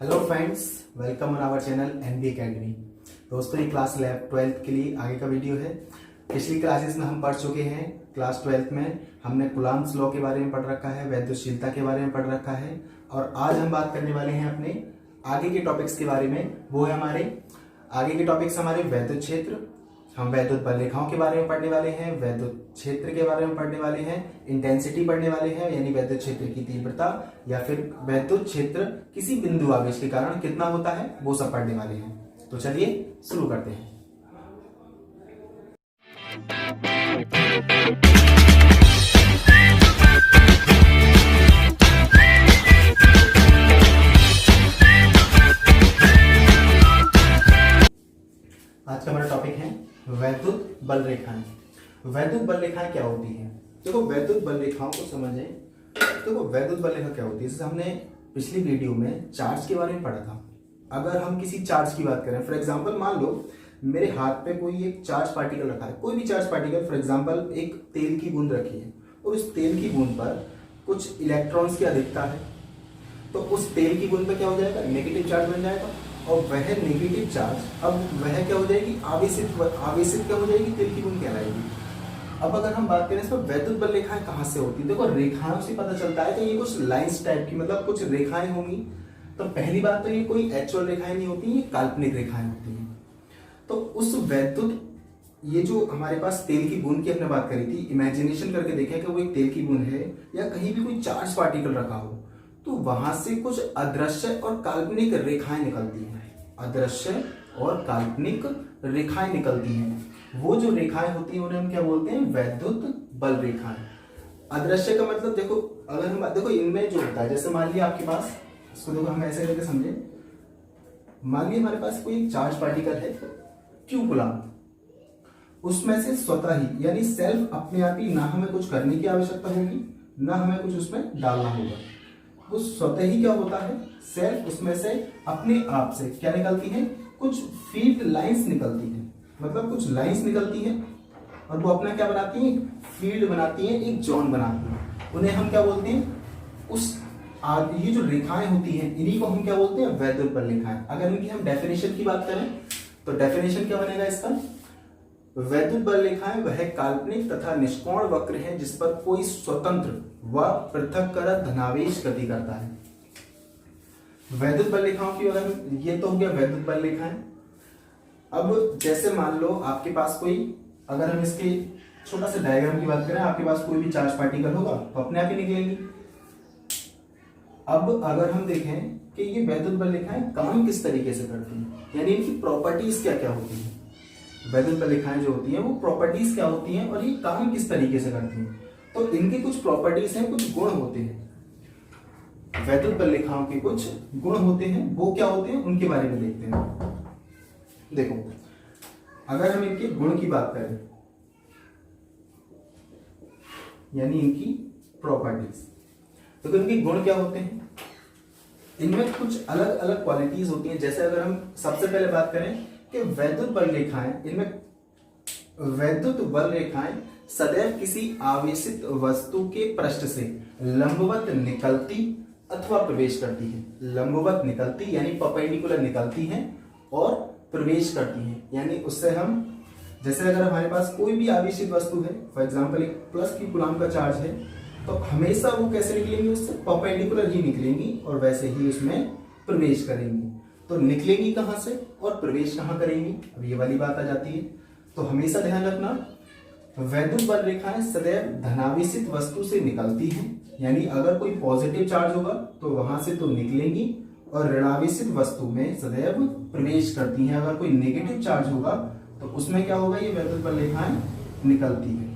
Hello friends, welcome on our channel NB academy. दोस्तों, ये class 12th के लिए आगे का वीडियो है। पिछली क्लासेस में हम पढ़ चुके हैं। क्लास 12th में हमने कुलाम्ब्स लॉ के बारे में पढ़ रखा है, वैद्युतशीलता के बारे में पढ़ रखा है और आज हम बात करने वाले हैं अपने आगे के टॉपिक्स के बारे में। वो है हमारे आगे के टॉपिक्स हमारे वैद्युत क्षेत्र। हम वैद्युत बल रेखाओं के बारे में पढ़ने वाले हैं, वैद्युत क्षेत्र के बारे में पढ़ने वाले हैं, इंटेंसिटी पढ़ने वाले हैं यानी वैद्युत क्षेत्र की तीव्रता या फिर वैद्युत क्षेत्र किसी बिंदु आवेश के कारण कितना होता है वो सब पढ़ने वाले हैं। तो चलिए शुरू करते हैं। आज का हमारा टॉपिक है वैद्युत बल रेखाएं। वैद्युत बल रेखाएं क्या होती हैं? देखो, वैद्युत बल रेखाओं को समझें। देखो, वैद्युत बल रेखा क्या होती है? जैसे हमने पिछली वीडियो में चार्ज के बारे में पढ़ा था। अगर हम किसी चार्ज की बात करें, फॉर एग्जांपल मान लो मेरे हाथ पे कोई एक चार्ज पार्टिकल रखा है, कोई भी चार्ज पार्टिकल, फॉर एग्जांपल एक तेल की बूंद रखी है और उस तेल की बूंद पर कुछ इलेक्ट्रॉन्स की अधिकता है, तो उस तेल की बूंद पर क्या हो जाएगा? नेगेटिव चार्ज बन जाएगा और वह नेगेटिव चार्ज अब वह क्या हो जाएगी? आवेशित क्या हो जाएगी? तेल की बूंद कहलाएगी। अब अगर हम बात करें इस पर वैद्युत बल रेखाएं कहां से होती है? देखो, रेखाओं से पता चलता है कि ये कुछ लाइंस टाइप की, मतलब कुछ रेखाएं होंगी। तो पहली बात तो ये कोई एक्चुअल रेखाएं नहीं होती, ये काल्पनिक रेखाएं होती हैं। तो उस वैद्युत, ये जो हमारे पास तेल की बूंद की हमने बात करी थी, इमेजिनेशन करके देखें कि वो एक तेल की बूंद है या कहीं भी कोई चार्ज पार्टिकल रखा हो, तो वहां से कुछ अदृश्य और काल्पनिक रेखाएं निकलती हैं। अदृश्य और काल्पनिक रेखाएं निकलती हैं। वो जो रेखाएं होती हैं उन्हें हम क्या बोलते हैं? वैद्युत बल रेखाएं। अदृश्य का मतलब देखो, अगर हम देखो इनमें जो होता है, जैसे मान लिया आपके पास, इसको देखो हम ऐसे करके समझे, मान लिया हमारे पास कोई चार्ज पार्टिकल है क्यू कूलम्ब, उसमें से स्वतः ही यानी सेल्फ अपने आप ही, ना हमें कुछ करने की आवश्यकता होगी ना हमें कुछ उसमें डालना होगा, वो स्वतः ही क्या होता है? सेल्फ उसमें से अपने आप से क्या निकलती है? कुछ फील्ड लाइंस निकलती है, मतलब कुछ लाइंस निकलती है और वो अपना क्या बनाती है? फील्ड बनाती है, एक जोन बनाती है। उन्हें हम क्या बोलते हैं? ये जो रेखाएं होती हैं इन्हीं को हम क्या बोलते हैं? वैद्युत बल रेखाएं। अगर इनकी हम डेफिनेशन की बात करें तो डेफिनेशन क्या बनेगा इसका? वैद्युत बल रेखाएं वह काल्पनिक तथा निष्कोण वक्र है जिस पर कोई स्वतंत्र व पृथक्कृत धनावेश गति करता है। वैद्युत बल रेखाओं की अगर ये तो हो गया वैद्युत बल रेखाएं। अब जैसे मान लो आपके पास कोई, अगर हम इसके छोटा सा डायग्राम की बात करें, आपके पास कोई भी चार्ज पार्टिकल होगा तो अपने आप ही निकलेंगी। अब अगर हम देखें कि ये वैद्युत बल रेखाएं काम किस तरीके से करती हैं, यानी इनकी प्रॉपर्टीज क्या क्या होती हैं। वैद्युत बल रेखाएं जो होती हैं वो प्रॉपर्टीज क्या होती हैं और ये काम किस तरीके से करती हैं। तो इनकी कुछ प्रॉपर्टीज हैं, कुछ गुण होते हैं। वैद्युत बल रेखाओं के कुछ गुण होते हैं, वो क्या होते हैं उनके बारे में देखते हैं। देखो, अगर हम इनके गुण की बात करें यानी इनकी प्रॉपर्टीज, तो इनके गुण क्या होते हैं? इनमें कुछ अलग अलग क्वालिटीज होती हैं। जैसे अगर हम सबसे पहले बात करें कि वैद्युत बल रेखाएं, इनमें वैद्युत बल रेखाएं सदैव किसी आवेशित वस्तु के पृष्ठ से लंबवत निकलती अथवा प्रवेश करती है। लंबवत निकलती यानी परपेंडिकुलर निकलती हैं और प्रवेश करती हैं, यानी उससे हम, जैसे अगर हमारे पास कोई भी आवेशित वस्तु है, फॉर एग्जांपल एक प्लस की कूलम्ब का चार्ज है, तो हमेशा वो कैसे निकलेंगी? उससे परपेंडिकुलर ही निकलेंगी और वैसे ही उसमें प्रवेश करेंगी। तो निकलेंगी कहां से और प्रवेश कहां करेंगी? अब ये वाली बात आ जाती है। तो हमेशा ध्यान रखना, वैद्युत बल रेखाएं सदैव धनावेशित वस्तु से निकलती हैं, यानी अगर कोई पॉजिटिव चार्ज होगा तो वहां से तो निकलेंगी और ऋणावेशित वस्तु में सदैव प्रवेश करती हैं। अगर कोई नेगेटिव चार्ज होगा तो उसमें क्या होगा? ये वैद्युत बल रेखाएं निकलती है,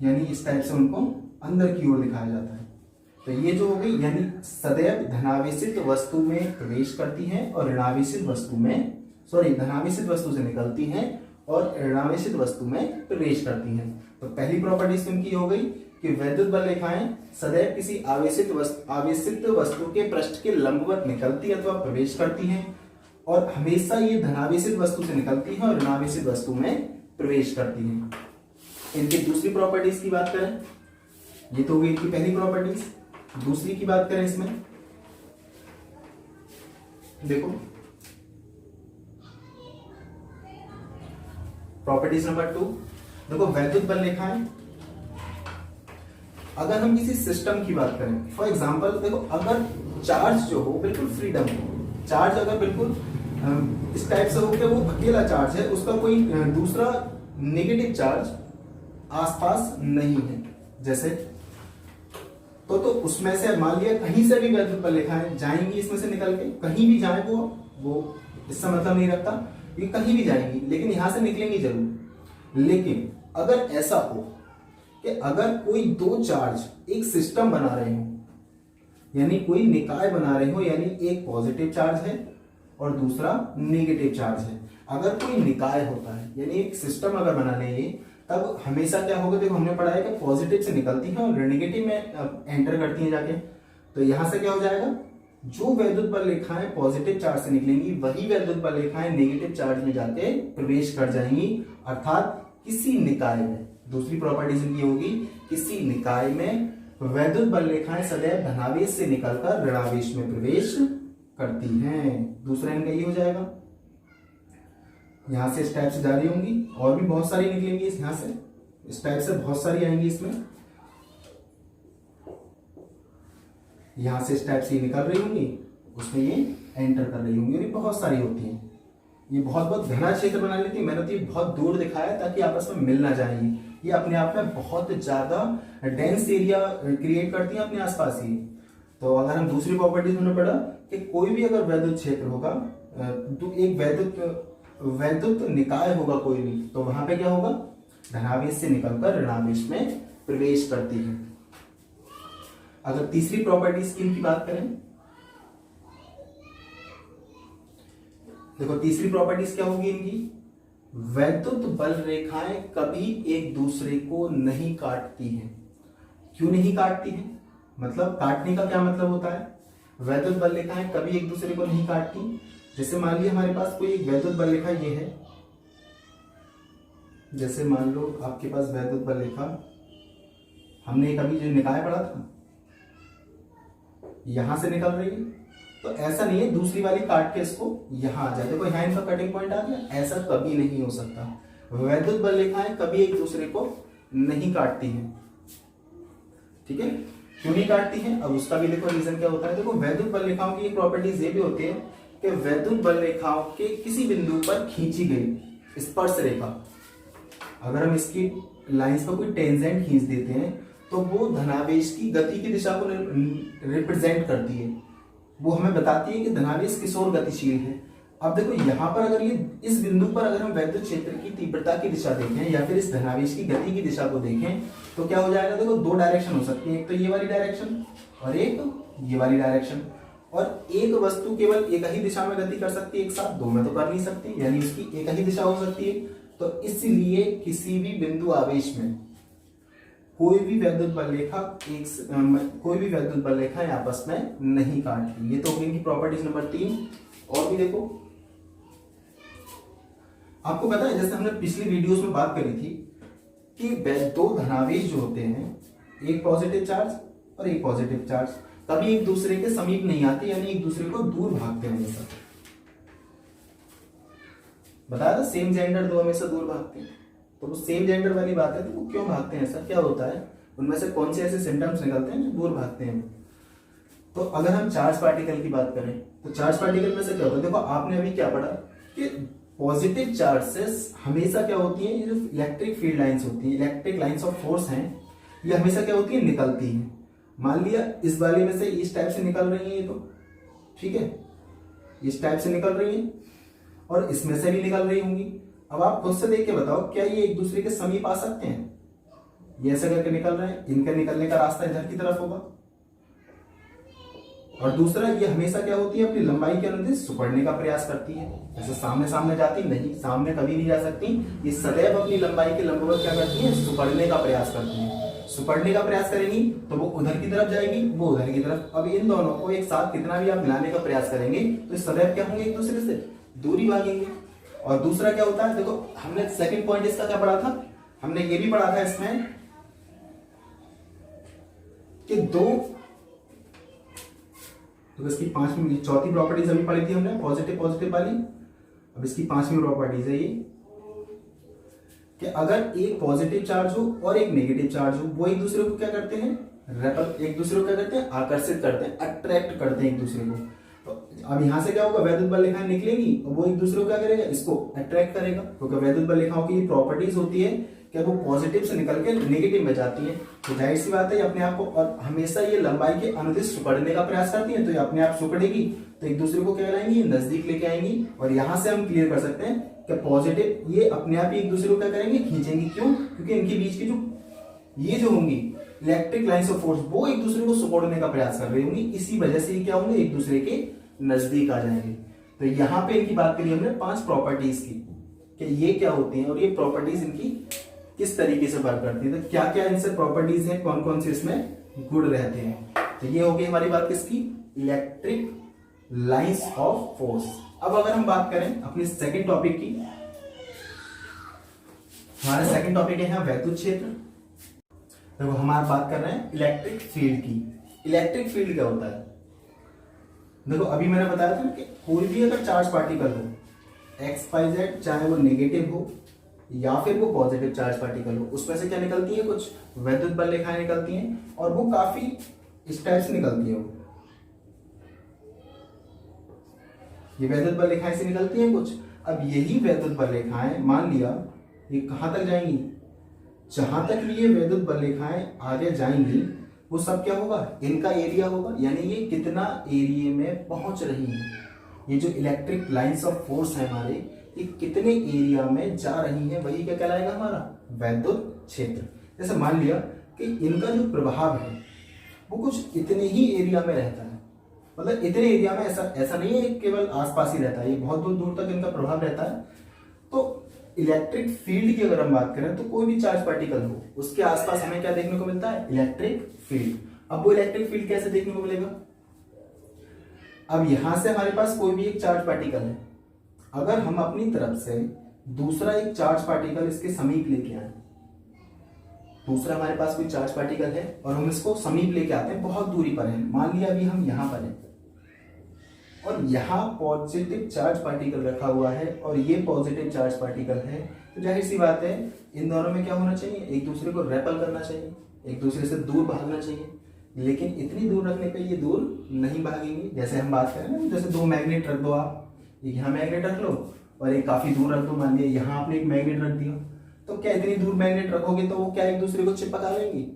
यानी इस टाइप से उनको अंदर की ओर दिखाया जाता है। तो ये जो हो गई, यानी सदैव धनावेशित वस्तु में प्रवेश करती हैं और ऋणावेशित वस्तु में, धनावेशित वस्तु से निकलती हैं और ऋणावेशित वस्तु में प्रवेश करती हैं। तो पहली प्रॉपर्टीज इनकी हो गई कि वैद्युत बल रेखाएं सदैव किसी आवेशित वस्तु के पृष्ठ के लंबवत निकलती अथवा प्रवेश करती हैं और हमेशा ये धनावेशित वस्तु से निकलती हैं और ऋणावेशित वस्तु में प्रवेश करती हैं। इनकी दूसरी प्रॉपर्टीज की बात करें, ये तो होगी इनकी पहली प्रॉपर्टीज। दूसरी की बात करें इसमें देखो प्रॉपर्टीज नंबर 2, देखो वैद्युत बल रेखाएं, अगर हम किसी सिस्टम की बात करें, फॉर एग्जांपल देखो अगर चार्ज जो हो बिल्कुल फ्रीडम हो, चार्ज अगर बिल्कुल इस टाइप से हो कि वो अकेला चार्ज है, उसका कोई दूसरा नेगेटिव चार्ज आसपास नहीं है, जैसे तो उसमें से मान लिया कहीं से भी वैद्युत बल रेखाएं जाएंगी इसमें से निकल के, कहीं भी जाए वो इसका मतलब नहीं रखता ये कहीं भी जाएंगी, लेकिन यहां से निकलेंगी जरूर। लेकिन अगर ऐसा हो कि अगर कोई दो चार्ज एक सिस्टम बना रहे हो, यानी कोई निकाय बना रहे हो, यानी एक पॉजिटिव चार्ज है और दूसरा नेगेटिव चार्ज है, अगर कोई निकाय होता है यानी एक सिस्टम अगर बना लेंगे, तब हमेशा क्या होगा, देखो हमने पढ़ा है कि पॉजिटिव से निकलती है और नेगेटिव में एंटर करती है जाके, तो यहां से क्या हो जाएगा, जो वैद्युत बल रेखाएं पॉजिटिव चार्ज से निकलेंगी वही वैद्युत बल रेखाएं नेगेटिव चार्ज में जाके प्रवेश कर जाएंगी, अर्थात किसी निकाय में, दूसरी प्रॉपर्टीज इनकी होगी, किसी निकाय में वैद्युत बल रेखाएं सदैव धनावेश से निकलकर ऋणावेश में प्रवेश करती हैं। दूसरा इनका ये हो जाएगा, यहां से इस टाइप से जा रही होंगी और भी बहुत सारी निकलेंगी, यहां से इस टाइप से बहुत सारी आएंगी, इसमें यहां से इस टाइप से निकल रही होंगी, उसमें ये एंटर कर रही होंगी, और ये बहुत सारी होती हैं, ये बहुत घना क्षेत्र बना लेती है। मैंने तो ये बहुत दूर दिखाया ताकि आपस में मिल ना जाए, ये अपने आप में बहुत ज्यादा डेंस एरिया क्रिएट करती है अपने आसपास ही। तो अगर हम दूसरी प्रॉपर्टीज में पढ़ा कि कोई भी अगर वैद्युत क्षेत्र होगा, तो एक वैद्युत निकाय होगा कोई भी, तो वहां पे क्या होगा, धनावेश से निकलकर ऋणावेश में प्रवेश करती है। अगर तीसरी प्रॉपर्टी स्कीम की बात करें, देखो तीसरी प्रॉपर्टीज क्या होगी इनकी, वैद्युत बल रेखाएं कभी एक दूसरे को नहीं काटती हैं। क्यों नहीं काटती हैं, मतलब काटने का क्या मतलब होता है, वैद्युत बल रेखाएं कभी एक दूसरे को नहीं काटती। जैसे मान लिया हमारे पास कोई एक वैद्युत बल रेखा ये है, जैसे मान लो आपके पास वैद्युत बल रेखा, हमने कभी जो निकाय पढ़ा था, यहां से निकल रही है, तो ऐसा नहीं है दूसरी वाली काट के इसको यहां आ जाए, देखो यहाँ इनका कटिंग पॉइंट आ गया, ऐसा कभी नहीं हो सकता। वैद्युत बल रेखाएं कभी एक दूसरे को नहीं काटती हैं, ठीक है। क्यों नहीं काटती हैं, अब उसका भी देखो रीजन क्या होता है। देखो वैद्युत बल रेखाओं की प्रॉपर्टीज ये भी होती है कि वैद्युत बल रेखाओं के किसी बिंदु पर खींची गई स्पर्श रेखा, अगर हम इसकी लाइंस पर कोई टेंजेंट खींच देते हैं तो वो धनावेश की गति की दिशा को रिप्रेजेंट करती है, वो हमें बताती है कि धनावेश किस ओर गतिशील है। अब देखो यहाँ पर अगर ये इस बिंदु पर अगर हम वैद्युत क्षेत्र की तीव्रता की दिशा देखें या फिर इस धनावेश की गति की दिशा को देखें, तो क्या हो जाएगा, देखो दो डायरेक्शन हो सकती है, एक तो ये वाली डायरेक्शन और एक ये वाली डायरेक्शन, और एक वस्तु केवल एक ही दिशा में गति कर सकती है एक साथ, दो में तो कर नहीं सकती, यानी उसकी एक ही दिशा हो सकती है। तो इसलिए किसी भी बिंदु आवेश में कोई भी वैद्युत बल रेखा आपस में नहीं काटती। ये तो होगी इनकी प्रॉपर्टीज नंबर 3। और भी देखो, आपको पता है जैसे हमने पिछली वीडियोस में बात करी थी कि दो धनावेश जो होते हैं, एक पॉजिटिव चार्ज और एक पॉजिटिव चार्ज, कभी एक दूसरे के समीप नहीं आते, यानी एक दूसरे को दूर भागते हैं हमेशा। बताया था सेम जेंडर दो हमेशा दूर भागते हैं, तो वो सेम जेंडर वाली बात है, तो वो क्यों भागते हैं, ऐसा क्या होता है, उनमें से कौन से ऐसे सिम्टम्स निकलते हैं जो दूर भागते हैं। तो अगर हम चार्ज पार्टिकल की बात करें तो चार्ज पार्टिकल में से क्या होता है, देखो आपने अभी क्या पढ़ा कि पॉजिटिव चार्ज से हमेशा क्या होती है, ये जो इलेक्ट्रिक फील्ड लाइंस होती है, इलेक्ट्रिक लाइंस ऑफ फोर्स हैं, ये हमेशा क्या होती है, निकलती है। मान लिया इस वाले में से इस टाइप से निकल रही है, ये तो ठीक है, इस टाइप से निकल रही है और इसमें से भी निकल रही होंगी। अब आप खुद से देख के बताओ, क्या ये एक दूसरे के समीप आ सकते हैं, ये ऐसे करके निकल रहे हैं, इनका निकलने का रास्ता इधर की तरफ होगा। और दूसरा, ये हमेशा क्या होती है, अपनी लंबाई के अनुसार सुपड़ने का प्रयास करती है, ऐसे सामने सामने जाती नहीं, सामने कभी नहीं जा सकती, ये सदैव अपनी लंबाई के लंबवत क्या करती है, सुपड़ने का प्रयास करती है। सुपड़ने का प्रयास करेंगी तो वो उधर की तरफ जाएगी, वो उधर की तरफ। अब इन दोनों को एक साथ कितना भी आप मिलाने का प्रयास करेंगे तो सदैव क्या होंगे, एक दूसरे से दूरी भागेंगे। और दूसरा क्या होता है, देखो हमने सेकंड पॉइंट इसका क्या पढ़ा था, हमने ये भी पढ़ा था इसमें कि दो तो इसकी पांचवी चौथी प्रॉपर्टीज अभी पढ़ी थी हमने, पॉजिटिव पॉजिटिव वाली। अब इसकी पांचवी प्रॉपर्टीज है ये कि अगर एक पॉजिटिव चार्ज हो और एक नेगेटिव चार्ज हो, वो एक दूसरे को क्या करते हैं, रेपल, एक दूसरे को क्या करते हैं, आकर्षित करते हैं, अट्रैक्ट करते हैं एक दूसरे को। तो अब यहां से क्या होगा, वैद्युत बल रेखाएं निकलेंगी और वो एक दूसरे को क्या करेगा, इसको अट्रैक्ट करेगा, क्योंकि वैद्युत बल रेखाओं की प्रॉपर्टीज होती है कि वो पॉजिटिव से निकल के नेगेटिव में जाती है। तो जाहिर सी बात है ये अपने आप को, और हमेशा ये लंबाई के अनुदिश सिकुड़ने का प्रयास करती है, तो ये अपने आप सिकुड़ेगी तो एक दूसरे को क्या लाएंगी, नजदीक लेके आएंगी। और यहां से हम क्लियर कर सकते हैं कि पॉजिटिव ये अपने आप ही एक दूसरे को क्या करेंगे, खींचेंगी। क्यों? क्योंकि इनके बीच की जो ये जो होंगी इलेक्ट्रिक लाइंस ऑफ फोर्स, वो एक दूसरे को सिकुड़ने का प्रयास कर रही होंगी, इसी वजह से ये क्या होंगे, एक दूसरे के नजदीक आ जाएंगे। तो यहाँ पे इनकी बात करी हमने 5 प्रॉपर्टीज की कि ये क्या होती हैं और ये प्रॉपर्टीज इनकी किस तरीके से वर्क करती है, तो क्या क्या इनसे प्रॉपर्टीज हैं, कौन कौन से इसमें गुण रहते हैं। तो ये हो गई हमारी बात किसकी, इलेक्ट्रिक लाइंस ऑफ फोर्स। अब अगर हम बात करें अपनी सेकंड टॉपिक की, हमारा सेकंड टॉपिक है वैद्युत क्षेत्र। देखो हम आज बात कर रहे हैं इलेक्ट्रिक फील्ड की। इलेक्ट्रिक फील्ड क्या होता है, देखो अभी मैंने बताया था कि कोई भी अगर चार्ज पार्टिकल हो XYZ, चाहे वो नेगेटिव हो या फिर वो पॉजिटिव चार्ज पार्टिकल हो, उसमें से क्या निकलती है, कुछ वैद्युत बल रेखाएं निकलती हैं और वो काफी इस टाइप से निकलती है। ये वैद्युत बल रेखाएं से निकलती हैं कुछ। अब यही वैद्युत बल रेखाएं मान लिया ये कहां तक जाएंगी, जहां तक भी ये वैद्युत बल रेखाएं आगे जाएंगी वो सब क्या होगा, इनका एरिया होगा, यानी ये कितना एरिया में पहुंच रही है। ये जो इलेक्ट्रिक लाइंस ऑफ फोर्स है हमारे, ये कितने एरिया में जा रही है, वही क्या कहलाएगा, हमारा वैद्युत क्षेत्र। जैसे मान लिया कि इनका जो प्रभाव है वो कुछ इतने ही एरिया में रहता है, मतलब इतने एरिया में, ऐसा नहीं है केवल आसपास ही रहता है, ये बहुत दूर दूर तक इनका प्रभाव रहता है। तो इलेक्ट्रिक फील्ड की अगर हम बात करें तो कोई भी चार्ज पार्टिकल हो उसके आसपास हमें क्या देखने को मिलता है, इलेक्ट्रिक फील्ड। अब वो इलेक्ट्रिक फील्ड कैसे देखने को मिलेगा, अब यहां से हमारे पास कोई भी एक चार्ज पार्टिकल है, अगर हम अपनी तरफ से दूसरा एक चार्ज पार्टिकल इसके समीप लेके आए, दूसरा हमारे पास कोई चार्ज पार्टिकल है और हम इसको समीप लेके आते हैं, बहुत दूरी पर है, मान लिया अभी हम यहां पर हैं और यहाँ पॉजिटिव चार्ज पार्टिकल रखा हुआ है और ये पॉजिटिव चार्ज पार्टिकल है, तो जाहिर सी बात है इन दोनों में क्या होना चाहिए, एक दूसरे को रेपल करना चाहिए, एक दूसरे से दूर भागना चाहिए। लेकिन इतनी दूर रखने पे ये दूर नहीं भागेंगे। जैसे हम बात करें ना, जैसे 2 मैग्नेट रख दो, आप एक यहाँ मैग्नेट रख लो और एक काफी दूर रख दो, मान लिया यहाँ आपने एक मैग्नेट रख दिया, तो क्या इतनी दूर मैग्नेट रखोगे तो वो क्या एक दूसरे को चिपका लेंगी,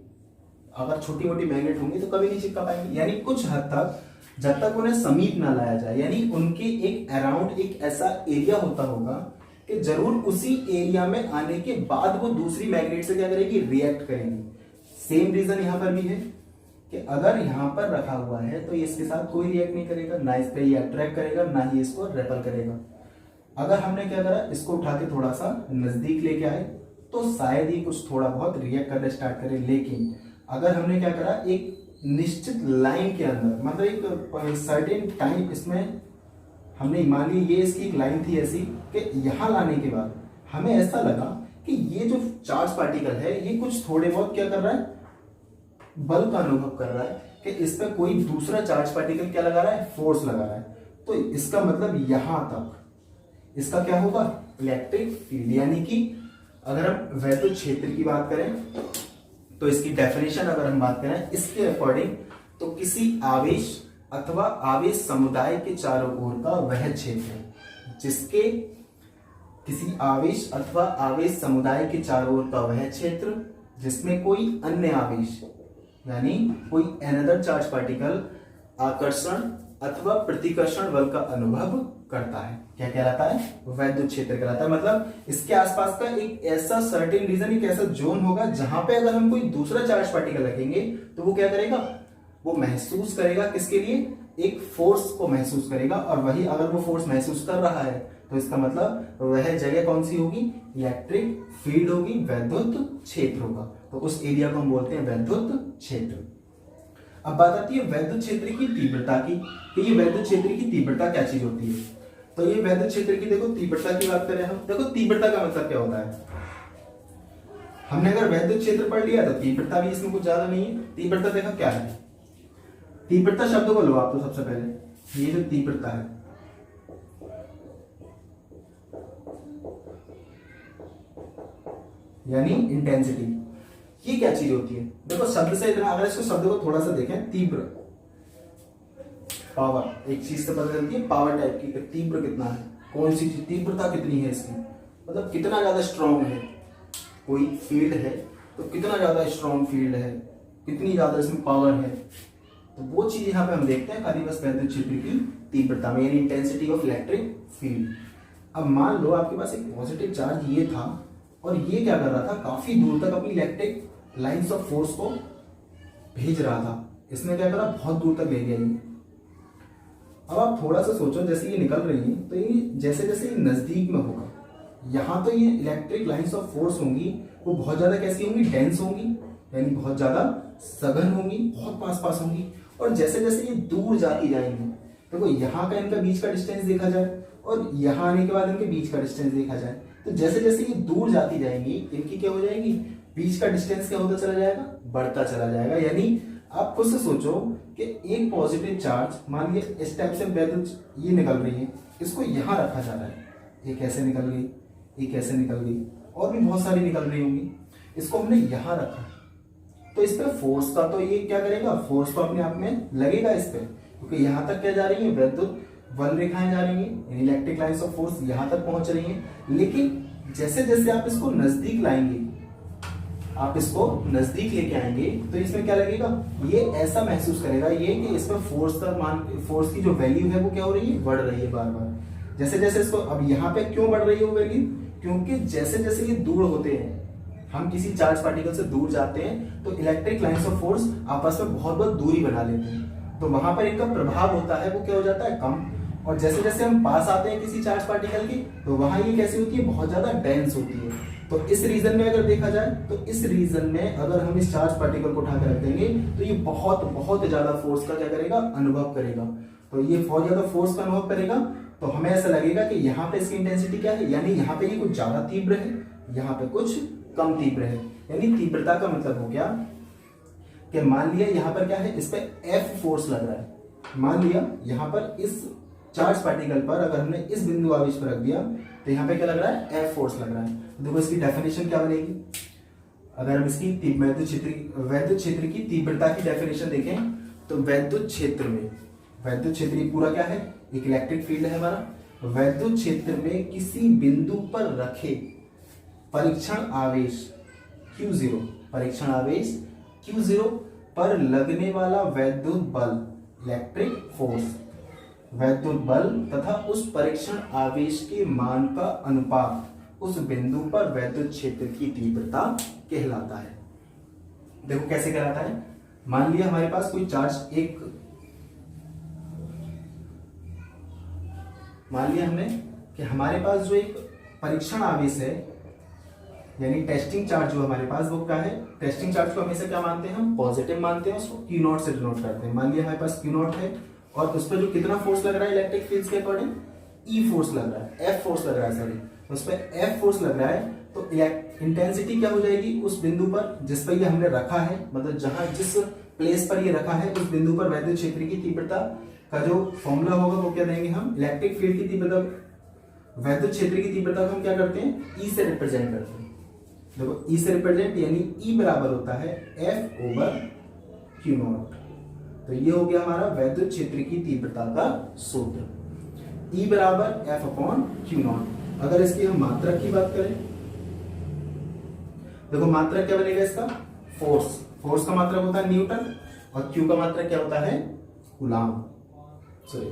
अगर छोटी मोटी मैग्नेट होंगी तो कभी नहीं चिपका पाएंगे। यानी कुछ हद तक जब तक उन्हें समीप ना लाया जाए, यानी उनके एक अराउंड एक ऐसा एरिया होता होगा कि जरूर उसी एरिया में आने के बाद वो दूसरी मैग्नेट से क्या करेगी, रिएक्ट करेंगी। सेम रीजन यहां पर भी है कि अगर यहां पर रखा हुआ है तो इसके साथ कोई रिएक्ट नहीं करेगा, ना इस पे ये अट्रैक्ट करेगा, ना ही इसको रेपल करेगा। अगर हमने क्या करा, इसको उठा के थोड़ा सा नजदीक लेके आए तो शायद ही कुछ थोड़ा बहुत रिएक्ट करना स्टार्ट करे। लेकिन अगर हमने क्या करा, एक निश्चित लाइन के अंदर, मतलब एक सर्टेन टाइम इसमें हमने मान ली ये इसकी एक लाइन थी ऐसी कि यहां लाने के बाद हमें ऐसा लगा कि ये जो चार्ज पार्टिकल है ये कुछ थोड़े बहुत क्या कर रहा है, बल का अनुभव कर रहा है कि इस पर कोई दूसरा चार्ज पार्टिकल क्या लगा रहा है, फोर्स लगा रहा है। तो इसका मतलब यहां तक इसका क्या होगा, इलेक्ट्रिक फील्ड। यानी कि अगर हम वैद्युत क्षेत्र की बात करें तो इसकी डेफिनेशन अगर हम बात करें इसके अकॉर्डिंग, तो किसी आवेश अथवा आवेश समुदाय के चारों ओर का वह क्षेत्र जिसके, किसी आवेश अथवा आवेश समुदाय के चारों ओर का वह क्षेत्र जिसमें कोई अन्य आवेश यानी कोई अनदर चार्ज पार्टिकल आकर्षण अथवा प्रतिकर्षण बल का अनुभव करता है, क्या कहलाता है, वैद्युत क्षेत्र कहलाता है। मतलब इसके आसपास का एक ऐसा सर्टेन रीजन, एक ऐसा जोन होगा जहां पे अगर हम कोई दूसरा चार्ज पार्टिकल रखेंगे तो वो क्या करेगा, वो महसूस करेगा, किसके लिए, एक फोर्स को महसूस करेगा। और वही अगर वो फोर्स महसूस कर रहा है तो इसका मतलब वह जगह कौन सी होगी, इलेक्ट्रिक फील्ड होगी, वैद्युत क्षेत्र होगा। तो उस एरिया को हम बोलते हैं वैद्युत क्षेत्र। अब बात आती है वैद्युत क्षेत्र की तीव्रता की, कि ये वैद्युत क्षेत्र की तीव्रता क्या चीज होती है। तो ये वैद्युत क्षेत्र की देखो तीव्रता की बात करें हम, देखो तीव्रता का मतलब क्या होता है, हमने अगर वैद्युत क्षेत्र पढ़ लिया तो तीव्रता भी इसमें कुछ ज्यादा नहीं है। तीव्रता देखो क्या है, तीव्रता शब्द को लो आप तो सबसे पहले, ये जो तीव्रता है, यानी इंटेंसिटी, ये क्या चीज होती है? देखो शब्द से इतना, अगर इसको शब्द को थोड़ा सा देखें, तीव्र, पावर, एक चीज से पता चलती है पावर टाइप की, तीव्र कितना है, कौन सी चीज, तीव्रता कितनी है इसकी, मतलब कितना ज्यादा स्ट्रॉन्ग है। कोई फील्ड है तो कितना ज्यादा स्ट्रॉन्ग फील्ड है, कितनी ज्यादा इसमें पावर है, तो वो चीज यहाँ पे हम देखते हैं खाली बस वैद्युत क्षेत्र की तीव्रता में, यानी इंटेंसिटी ऑफ इलेक्ट्रिक फील्ड। अब मान लो आपके पास एक पॉजिटिव चार्ज ये था और ये क्या कर रहा था, काफी दूर तक अपनी इलेक्ट्रिक लाइंस ऑफ फोर्स को भेज रहा था, इसने क्या करा, बहुत दूर तक ले गया ये। अब आप थोड़ा सा सोचो, जैसे ये निकल रही है तो ये जैसे जैसे ये नजदीक में होगा, यहाँ तो ये इलेक्ट्रिक लाइंस ऑफ फोर्स होंगी, वो बहुत ज्यादा कैसी होंगी, डेंस होंगी, यानी बहुत ज्यादा सघन होंगी, बहुत पास पास होंगी। और जैसे जैसे ये दूर जाती जाएंगी, देखो यहाँ का इनका बीच का डिस्टेंस देखा जाए और यहाँ आने के बाद इनके बीच का डिस्टेंस देखा जाए, तो जैसे जैसे ये दूर जाती जाएंगी, इनकी क्या हो जाएगी, बीच का डिस्टेंस क्या होता चला जाएगा, बढ़ता चला जाएगा। यानी आप खुद से सोचो कि एक पॉजिटिव चार्ज, मान लीजिए इस टाइप से वैद्युत ये निकल रही है, इसको यहाँ रखा जा रहा है, ये कैसे निकल गई, ये कैसे निकल गई, और भी बहुत सारी निकल रही होंगी, इसको हमने यहाँ रखा, तो इस पे फोर्स का तो ये क्या करेगा, फोर्स तो अपने आप में लगेगा इस पे, क्योंकि यहाँ तक क्या जा रही है, वैद्युत बल रेखाएं जा रही हैं, इलेक्ट्रिक लाइंस ऑफ फोर्स यहाँ तक पहुंच रही हैं। लेकिन जैसे जैसे आप इसको नजदीक लाएंगे, आप इसको नजदीक लेके आएंगे, तो इसमें क्या लगेगा, ये ऐसा महसूस करेगा ये कि इसमें फोर्स का मान, फोर्स की जो वैल्यू है वो क्या हो रही है, बढ़ रही है बार बार। जैसे जैसे इसको, अब यहाँ पे क्यों बढ़ रही है वो वैल्यू, क्योंकि जैसे जैसे ये दूर होते हैं, हम किसी चार्ज पार्टिकल से दूर जाते हैं तो इलेक्ट्रिक लाइंस ऑफ फोर्स आपस में बहुत बहुत दूरी बना लेते हैं, तो वहां पर इनका प्रभाव होता है वो क्या हो जाता है, कम। और जैसे जैसे हम पास आते हैं किसी चार्ज पार्टिकल की, तो वहां ये कैसी होती है, बहुत ज्यादा डेंस होती है। तो इस रीजन में अगर देखा जाए, तो इस रीजन में अगर हम इस चार्ज पार्टिकल को उठा कर रख देंगे, तो ये बहुत बहुत ज्यादा फोर्स का क्या करेगा, अनुभव करेगा। तो ये बहुत ज्यादा फोर्स का अनुभव करेगा, तो हमें ऐसा लगेगा कि यहाँ पे इसकी इंटेंसिटी क्या है, यानी यहाँ पे ये कुछ ज्यादा तीव्र है, यहाँ पे कुछ कम तीव्र है। यानी तीव्रता का मतलब हो गया कि मान लिया यहाँ पर क्या है, इस पे F फोर्स लग रहा है, मान लिया यहाँ पर इस चार्ज पार्टिकल पर अगर हमने इस बिंदु आवेश पर रख दिया, तो यहाँ पे क्या लग रहा है, F फोर्स लग रहा है। तो देखो इसकी डेफिनेशन क्या बनेगी, अगर हम इसकी वैद्युत क्षेत्र की तीव्रता की डेफिनेशन देखें, तो वैद्युत क्षेत्र में, वैद्युत क्षेत्र ये पूरा क्या है, एक इलेक्ट्रिक फील्ड है हमारा, वैद्युत क्षेत्र में किसी बिंदु पर रखे परीक्षण आवेश Q0, परीक्षण आवेश Q0 पर लगने वाला वैद्युत बल, इलेक्ट्रिक फोर्स, वैद्युत बल तथा उस परीक्षण आवेश के मान का अनुपात उस बिंदु पर वैद्युत क्षेत्र की तीव्रता कहलाता है। देखो कैसे कहलाता है, मान लिया हमारे पास कोई चार्ज, एक मान लिया हमने कि हमारे पास जो एक परीक्षण आवेश है, यानी टेस्टिंग चार्ज जो हमारे पास, वो क्या है, टेस्टिंग चार्ज को हमेशा क्या मानते हैं, हम पॉजिटिव मानते हैं, उसको Q0 से डिनोट करते हैं। मान लिया हमारे पास Q0 है और उस पर जो कितना फोर्स लग रहा है इलेक्ट्रिक फील्ड के अकॉर्डिंग, E फोर्स लग रहा है, F फोर्स लग रहा है, सॉरी, उस पर F फोर्स लग रहा है, तो इंटेंसिटी क्या हो जाएगी उस बिंदु पर जिस पर ये हमने रखा है, मतलब जहां जिस प्लेस पर ये रखा है उस बिंदु पर वैद्युत क्षेत्र की तीव्रता का जो फॉर्मूला होगा वो क्या देंगे हम, इलेक्ट्रिक फील्ड की तीव्रता, वैद्युत क्षेत्र की तीव्रता को हम क्या करते हैं, E से रिप्रेजेंट करते हैं। देखो E से रिप्रेजेंट, यानी E बराबर होता है F ओवर Q0। तो ये हो गया हमारा वैद्युत क्षेत्र की तीव्रता का सूत्र, E बराबर F अपॉन Q0। अगर इसकी हम मात्रक की बात करें, देखो मात्रक क्या बनेगा इसका, फोर्स, फोर्स का मात्रक होता है न्यूटन और Q का मात्रक क्या होता है, कूलाम, सॉरी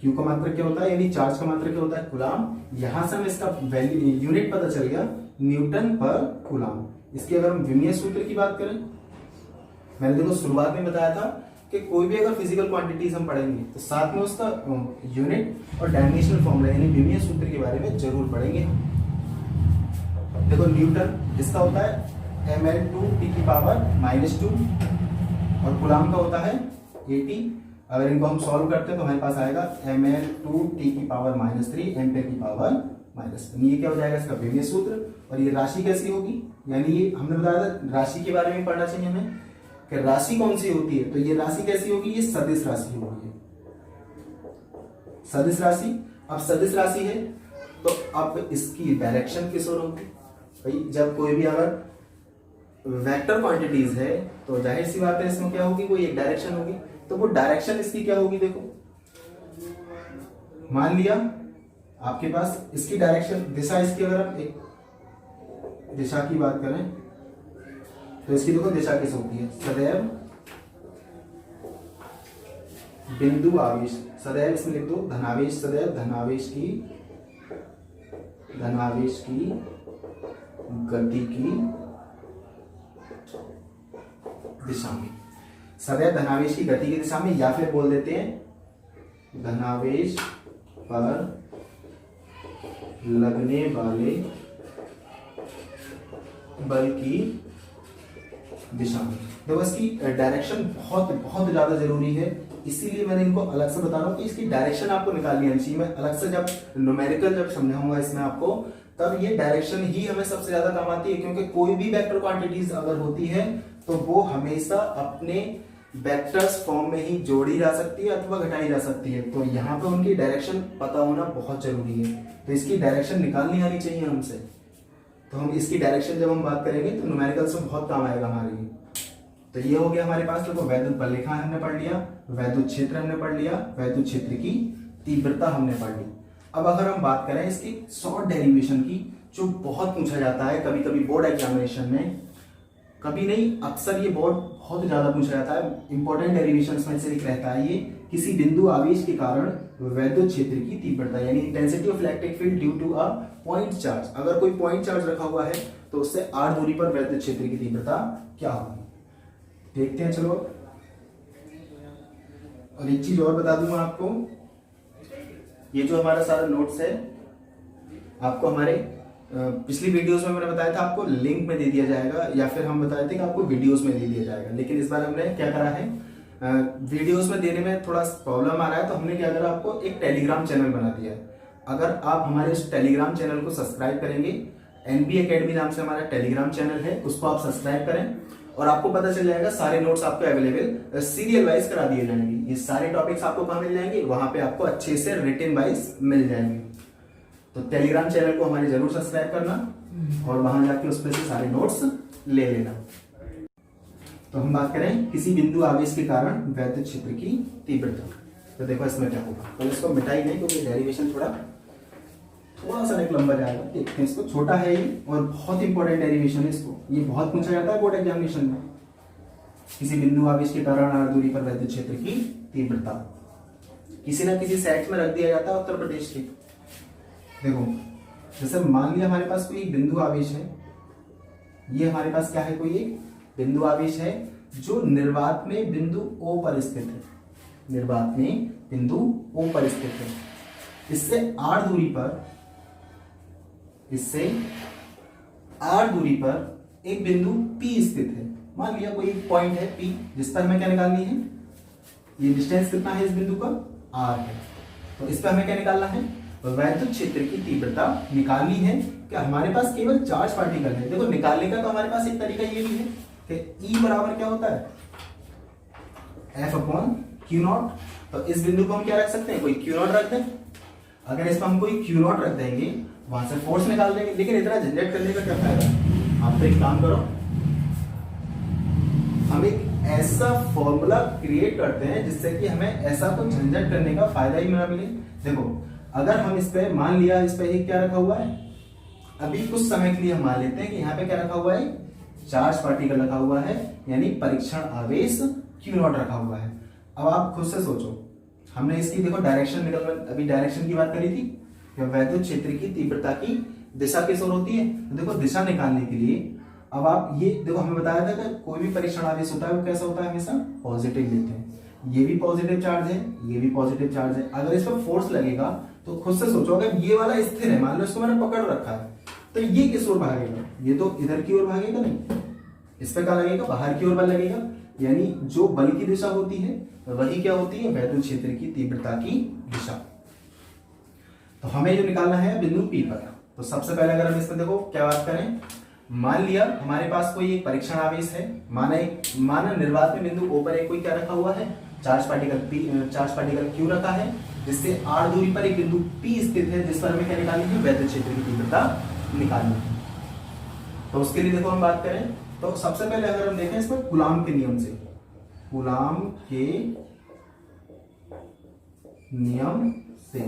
Q का मात्रक क्या होता है, यानी चार्ज का मात्रक क्या होता है, कूलाम। यहां से हमें इसका वैल्यू, यूनिट पता चल गया, न्यूटन पर कूलाम। इसके अगर हम विमीय सूत्र की बात करें, मैंने देखो शुरुआत में बताया था कि कोई भी अगर फिजिकल क्वांटिटीज हम पढ़ेंगे तो साथ में उसका यूनिट और डायमेंशनल फॉर्मूला यानी विमीय सूत्र के बारे में जरूर पढ़ेंगे। देखो न्यूटन इसका होता है mL/2 और कूलाम का होता है 80। अगर इनको हम सॉल्व करते हैं तो हमारे पास आएगा mL/2 एम्पेयर/3। ये क्या हो जाएगा, इसका विमीय सूत्र। और ये राशि कैसी होगी, यानी ये हमने बताया था राशि के बारे में पढ़ना चाहिए हमें, कि राशि कौन सी होती है, तो ये राशि कैसी होगी, ये सदिश राशि होगी, सदिश राशि। अब सदिश राशि है तो अब इसकी डायरेक्शन किस ओर होगी भाई, जब कोई भी अगर वेक्टर क्वांटिटीज है तो जाहिर सी बात है इसमें क्या होगी, कोई एक डायरेक्शन होगी, तो वो डायरेक्शन इसकी क्या होगी, देखो मान लिया आपके पास इसकी डायरेक्शन दिशा, इसकी अगर हम एक दिशा की बात करें तो इसकी देखो दिशा किस होती है, सदैव बिंदु आवेश, सदैव इसमें लिख दो धनावेश, सदैव धनावेश की गति की दिशा में, सदैव धनावेश की गति की दिशा में, या फिर बोल देते हैं धनावेश पर लगने वाले बल की दिशा में। देखो इसकी डायरेक्शन बहुत बहुत ज्यादा जरूरी है, इसीलिए मैंने इनको अलग से बता रहा हूँ कि इसकी डायरेक्शन आपको निकालनी आनी चाहिए। मैं अलग से जब न्यूमेरिकल जब समझाऊंगा इसमें आपको, तब ये डायरेक्शन ही हमें सबसे ज्यादा काम आती है, क्योंकि कोई भी वेक्टर क्वांटिटीज अगर होती है तो वो हमेशा अपने वेक्टर्स फॉर्म में ही जोड़ी जा सकती है अथवा घटाई जा सकती है, तो यहाँ पे उनकी डायरेक्शन पता होना बहुत जरूरी है। तो इसकी डायरेक्शन निकालनी आनी चाहिए हमसे, तो हम इसकी डायरेक्शन जब हम बात करेंगे तो न्यूमेरिकल्स में बहुत काम आएगा हमारे लिए। तो ये हो गया हमारे पास, देखो वैद्युत बल रेखा हमने पढ़ लिया, वैद्युत क्षेत्र हमने पढ़ लिया, वैद्युत क्षेत्र की तीव्रता हमने पढ़ ली। अब अगर हम बात करें इसकी शॉर्ट डेरिवेशन की, जो बहुत पूछा जाता है कभी कभी बोर्ड एग्जामिनेशन में, कभी नहीं अक्सर ये बोर्ड बहुत ज्यादा पूछा जाता है, इंपॉर्टेंट डेरिवेशंस में से एक रहता है ये, किसी बिंदु आवेश के कारण वैद्युत क्षेत्र की तीव्रता यानी intensity of electric field due to a point charge. अगर कोई पॉइंट चार्ज रखा हुआ है तो उससे r दूरी पर वैद्युत क्षेत्र की तीव्रता क्या होगी, देखते हैं चलो। और एक चीज और बता दूंगा आपको, ये जो हमारा सारा नोट्स है आपको हमारे पिछली वीडियोस में मैंने बताया था आपको लिंक में दे दिया जाएगा, या फिर हम बताए थे कि आपको वीडियोस में दे दिया जाएगा, लेकिन इस बार हमने क्या करा है, वीडियोस में देने में थोड़ा प्रॉब्लम आ रहा है, तो हमने क्या करा, आपको एक टेलीग्राम चैनल बना दिया है। अगर आप हमारे इस टेलीग्राम चैनल को सब्सक्राइब करेंगे, एनबी एकेडमी नाम से हमारा टेलीग्राम चैनल है, उसको आप सब्सक्राइब करें और आपको पता चल जाएगा सारे नोट्स आपको अवेलेबल सीरियल वाइज करा दिए जाएंगे। ये सारे टॉपिक्स आपको कहाँ मिल जाएंगे, वहां पे आपको अच्छे से रिटन वाइज मिल जाएंगे। तो टेलीग्राम चैनल को हमारे जरूर सब्सक्राइब करना और वहां जाके उस पर से सारे नोट्स ले लेना। तो हम बात करें किसी बिंदु आवेश के कारण वैद्युत क्षेत्र की तीव्रता, तो देखो इसमें क्या होगा, तो इसको मिटाई नहीं क्योंकि डेरिवेशन थोड़ा सा एक लंबा जाएगा, देखते हैं इसको, छोटा है ये और बहुत इंपॉर्टेंट डेरिवेशन है, इसको ये बहुत पूछा जाता है बोर्ड एग्जामिनेशन में। किसी बिंदु आवेश के कारण r दूरी पर वैद्युत क्षेत्र की तीव्रता किसी ना किसी सेट में रख दिया जाता है उत्तर प्रदेश के। देखो जैसे मान लिया हमारे पास कोई एक बिंदु आवेश है, ये हमारे पास क्या है, कोई एक बिंदु आवेश है जो निर्वात में बिंदु O पर स्थित है, निर्वात में बिंदु O पर स्थित है। इससे r दूरी पर एक बिंदु P स्थित है। मान लिया कोई एक पॉइंट है P जिस पर हमें क्या निकालनी है, ये डिस्टेंस कितना है इस बिंदु का, r है, तो इस पर हमें क्या निकालना है, वैद्युत क्षेत्र की तीव्रता निकालनी है। कि हमारे पास केवल चार्ज पार्टिकल है, देखो निकालने का तो हमारे पास एक तरीका ये भी है कि E बराबर क्या होता है, F/Q0। तो इस बिंदु को हम क्या रख सकते हैं, कोई Q0 रख दें। अगर इसमें हम कोई Q0 रख देंगे, वहां से फोर्स निकाल देंगे, लेकिन इतना झंझट करने का क्या फायदा। आप तो एक काम करो, हम एक ऐसा फॉर्मूला क्रिएट करते हैं जिससे कि हमें ऐसा कोई झंझट करने का फायदा ही ना मिले। देखो अगर हम इस पे मान लिया, इस पे क्या रखा हुआ है, अभी कुछ समय के लिए हम मान लेते हैं कि यहाँ पे क्या रखा हुआ है, चार्ज पार्टिकल रखा हुआ है, यानी परीक्षण आवेश Q0 रखा हुआ है। अब आप खुद से सोचो, हमने इसकी देखो डायरेक्शन निकल, अभी डायरेक्शन की बात करी थी, वैद्युत क्षेत्र की तीव्रता की दिशा किस ओर होती है, तो देखो दिशा निकालने के लिए अब आप ये देखो, हमें बताया था कि कोई भी परीक्षण आवेश होता है वो कैसा होता है, हमेशा पॉजिटिव लेते हैं। ये भी पॉजिटिव चार्ज है, ये भी पॉजिटिव चार्ज है। अगर इस पर फोर्स लगेगा तो खुद से सोचो, अगर ये वाला स्थिर है, मान लो इसको मैंने पकड़ रखा है, तो ये किस ओर भागेगा, ये तो इधर की ओर भागेगा नहीं, इस पर क्या लगेगा, बाहर की ओर बल लगेगा। यानी जो बल की दिशा होती है वही क्या होती है, वैद्युत क्षेत्र की तीव्रता की दिशा। तो हमें जो निकालना है बिंदु P पर, तो सबसे पहले अगर हम इसमें देखो क्या बात करें, मान लिया हमारे पास कोई एक परीक्षण आवेश है, माना निर्वात में बिंदु O पर एक कोई क्या रखा हुआ है, चार्ज पार्टिकल Q रखा है, जिससे r दूरी पर एक बिंदु P स्थित है, जिस पर हमें क्या निकालनी है, वैद्युत क्षेत्र की तीव्रता निकालनी है। तो उसके लिए देखो हम बात करें तो सबसे पहले अगर हम देखें इसमें कूलाम के नियम से, कूलाम के नियम से,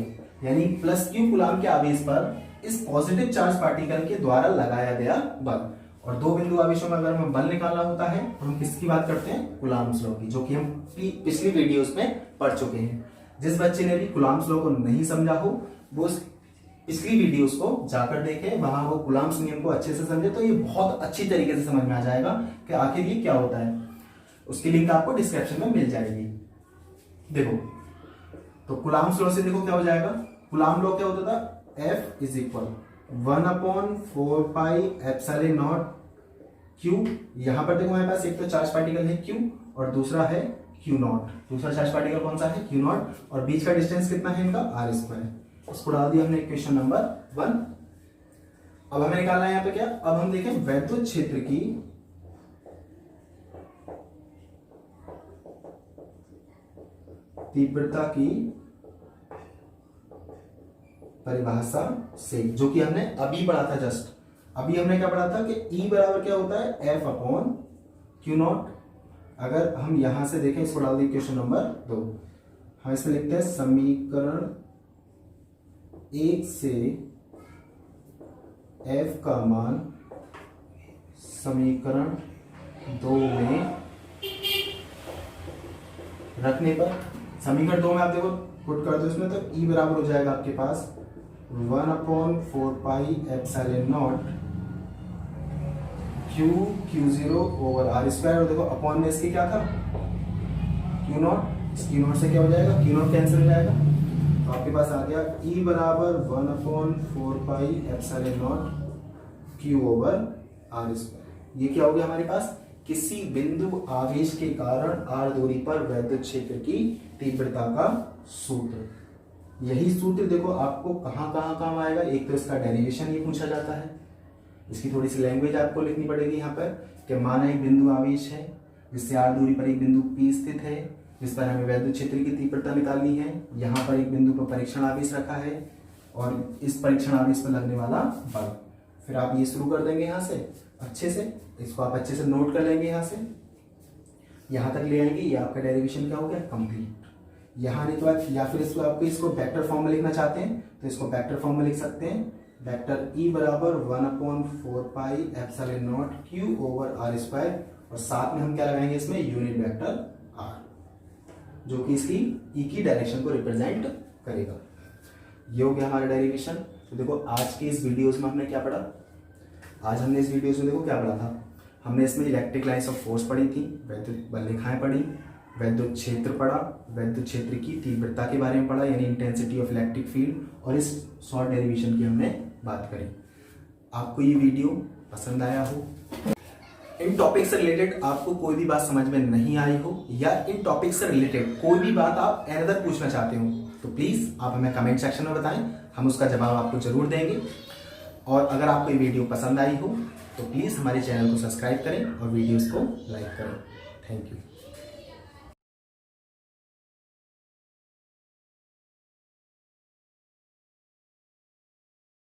यानी प्लस Q कूलाम के आवेश पर इस पॉजिटिव चार्ज पार्टिकल के द्वारा लगाया गया बल। और दो बिंदु आवेशों में अगर हमें बल निकालना होता है तो हम किसकी बात करते हैं, कूलाम्स लॉ की, जो कि हम पिछली वीडियोस में पढ़ चुके हैं। जिस बच्चे ने भी कूलाम्स लॉ को नहीं समझा हो वो पिछली वीडियोस को जाकर देखे, वहां वो कूलाम्स नियम को अच्छे से समझे, तो ये बहुत अच्छी तरीके से समझ में आ जाएगा कि आखिर ये क्या होता है। उसकी लिंक आपको डिस्क्रिप्शन में मिल जाएगी। देखो तो कूलाम्स लॉ से देखो क्या हो जाएगा, कूलाम लॉ क्या होता था, F इज इक्वल 1/4πε0 Q। यहां पर देखो हमारे पास एक तो चार्ज पार्टिकल है Q और दूसरा है Q0। दूसरा चार्ज पार्टिकल कौन सा है, Q0, और बीच का डिस्टेंस कितना है इनका, r²। इसको डाल दिया हमने इक्वेशन नंबर 1। अब हमें निकालना है यहाँ पे क्या, अब हम देखें वैद्युत क्षेत्र की तीव्रता की परिभाषा से, जो कि हमने अभी पढ़ा था, जस्ट अभी हमने क्या पढ़ा था कि E बराबर क्या होता है, F/Q0। अगर हम यहां से देखें, इसको डाल दें इक्वेशन नंबर 2, हम इसमें लिखते हैं समीकरण 1 से F का मान समीकरण 2 में रखने पर, समीकरण 2 में आप देखो पुट कर दो इसमें, तो E बराबर हो जाएगा आपके पास 1/4πε0 Q0 ओवर r²। और देखो अपॉन में इसकी क्या था, Q0, इस Q0 से क्या हो जाएगा, Q0 कैंसिल हो जाएगा, तो आपके पास आ गया E बराबर 1/4πε0 Q ओवर r²। ये क्या हो गया हमारे पास, किसी बिंदु आवेश के कारण r दूरी पर वैद्युत क्षेत्र की तीव्रता का सूत्र। यही सूत्र देखो आपको कहां कहां काम आएगा, एक तो इसका डेरिवेशन ये पूछा जाता है, इसकी थोड़ी सी लैंग्वेज आपको लिखनी पड़ेगी यहाँ पर, कि माना एक बिंदु आवेश है जिससे r दूरी पर एक बिंदु P स्थित है, जिस पर हमें वैद्युत क्षेत्र की तीव्रता निकालनी है। यहाँ पर एक बिंदु पर परीक्षण आवेश रखा है और इस परीक्षण आवेश पर लगने वाला बल। फिर आप ये शुरू कर देंगे यहाँ से अच्छे से, इसको आप अच्छे से नोट कर लेंगे, यहाँ से यहाँ तक ले आएंगे, ये आपका डेरिवेशन क्या हो गया, कंप्लीट। यहाँ आने के बाद या फिर इसको वेक्टर फॉर्म में लिखना चाहते हैं तो इसको वेक्टर फॉर्म में लिख सकते हैं, वेक्टर E बराबर 1/4πε0 Q ओवर r², और साथ में हम क्या लगाएंगे इसमें, यूनिट वेक्टर r, जो कि इसकी E की डायरेक्शन को रिप्रेजेंट करेगा। ये हो गया हमारा डेरिवेशन। तो देखो आज की इस वीडियोस में हमने क्या पढ़ा, आज हमने इस वीडियोस में देखो क्या पढ़ा था, हमने इसमें इलेक्ट्रिक लाइन्स ऑफ फोर्स पढ़ी थी, वैद्युत बल रेखाएं पढ़ी, वैद्युत क्षेत्र पढ़ा, वैद्युत क्षेत्र की तीव्रता के बारे में पढ़ा, यानी इंटेंसिटी ऑफ इलेक्ट्रिक फील्ड, और इस शॉर्ट डेरिवेशन की हमने बात करी। आपको ये वीडियो पसंद आया हो, इन टॉपिक से रिलेटेड आपको कोई भी बात समझ में नहीं आई हो, या इन टॉपिक से रिलेटेड कोई भी बात आप अनदर पूछना चाहते हो, तो प्लीज आप हमें कमेंट सेक्शन में बताएं, हम उसका जवाब आपको जरूर देंगे। और अगर आपको ये वीडियो पसंद आई हो तो प्लीज हमारे चैनल को सब्सक्राइब करें और वीडियोस को लाइक करें। Thank you.